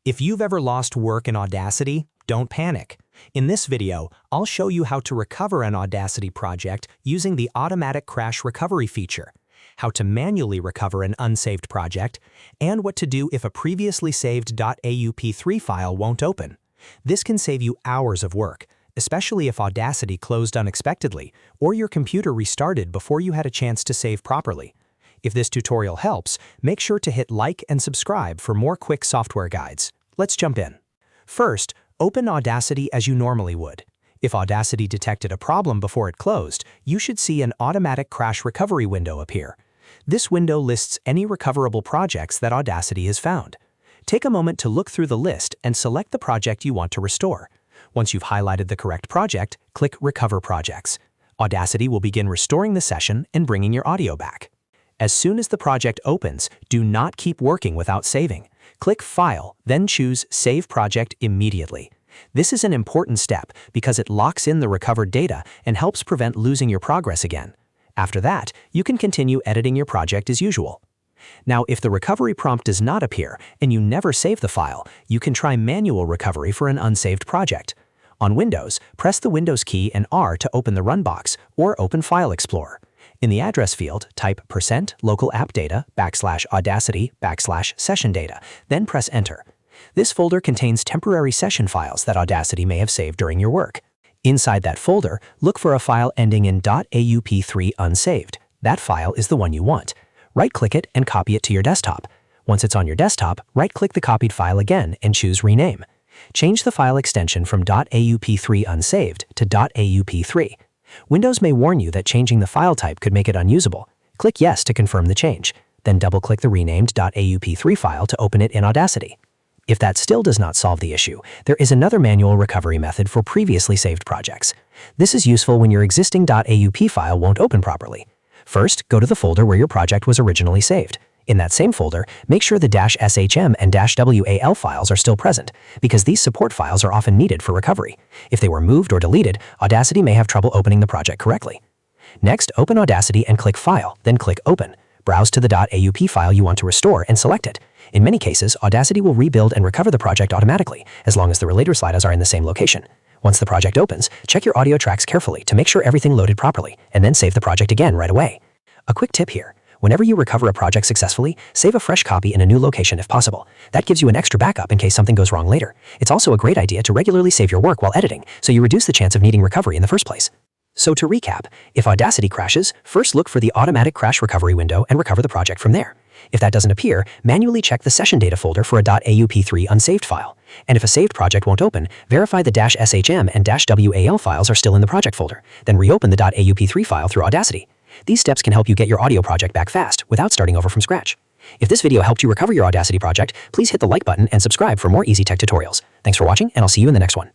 If you've ever lost work in Audacity, don't panic. In this video, I'll show you how to recover an Audacity project using the automatic crash recovery feature, how to manually recover an unsaved project, and what to do if a previously saved .aup3 file won't open. This can save you hours of work, especially if Audacity closed unexpectedly or your computer restarted before you had a chance to save properly. If this tutorial helps, make sure to hit like and subscribe for more quick software guides. Let's jump in. First, open Audacity as you normally would. If Audacity detected a problem before it closed, you should see an automatic crash recovery window appear. This window lists any recoverable projects that Audacity has found. Take a moment to look through the list and select the project you want to restore. Once you've highlighted the correct project, click Recover Projects. Audacity will begin restoring the session and bringing your audio back. As soon as the project opens, do not keep working without saving. Click File, then choose Save Project immediately. This is an important step because it locks in the recovered data and helps prevent losing your progress again. After that, you can continue editing your project as usual. Now, if the recovery prompt does not appear and you never save the file, you can try manual recovery for an unsaved project. On Windows, press the Windows key and R to open the Run box or open File Explorer. In the address field, type %localappdata \Audacity \session data, then press Enter. This folder contains temporary session files that Audacity may have saved during your work. Inside that folder, look for a file ending in .aup3 unsaved. That file is the one you want. Right-click it and copy it to your desktop. Once it's on your desktop, right-click the copied file again and choose Rename. Change the file extension from .aup3 unsaved to .aup3. Windows may warn you that changing the file type could make it unusable. Click Yes to confirm the change. Then double-click the renamed .aup3 file to open it in Audacity. If that still does not solve the issue, there is another manual recovery method for previously saved projects. This is useful when your existing .aup file won't open properly. First, go to the folder where your project was originally saved. In that same folder, make sure the .SHM and .WAL files are still present, because these support files are often needed for recovery. If they were moved or deleted, Audacity may have trouble opening the project correctly. Next, open Audacity and click File, then click Open. Browse to the .aup file you want to restore and select it. In many cases, Audacity will rebuild and recover the project automatically, as long as the related sliders are in the same location. Once the project opens, check your audio tracks carefully to make sure everything loaded properly, and then save the project again right away. A quick tip here. Whenever you recover a project successfully, save a fresh copy in a new location if possible. That gives you an extra backup in case something goes wrong later. It's also a great idea to regularly save your work while editing, so you reduce the chance of needing recovery in the first place. So to recap, if Audacity crashes, first look for the automatic crash recovery window and recover the project from there. If that doesn't appear, manually check the session data folder for a .aup3 unsaved file. And if a saved project won't open, verify the .shm and .wal files are still in the project folder. Then reopen the .aup3 file through Audacity. These steps can help you get your audio project back fast without starting over from scratch. If this video helped you recover your Audacity project, please hit the like button and subscribe for more easy tech tutorials. Thanks for watching, and I'll see you in the next one.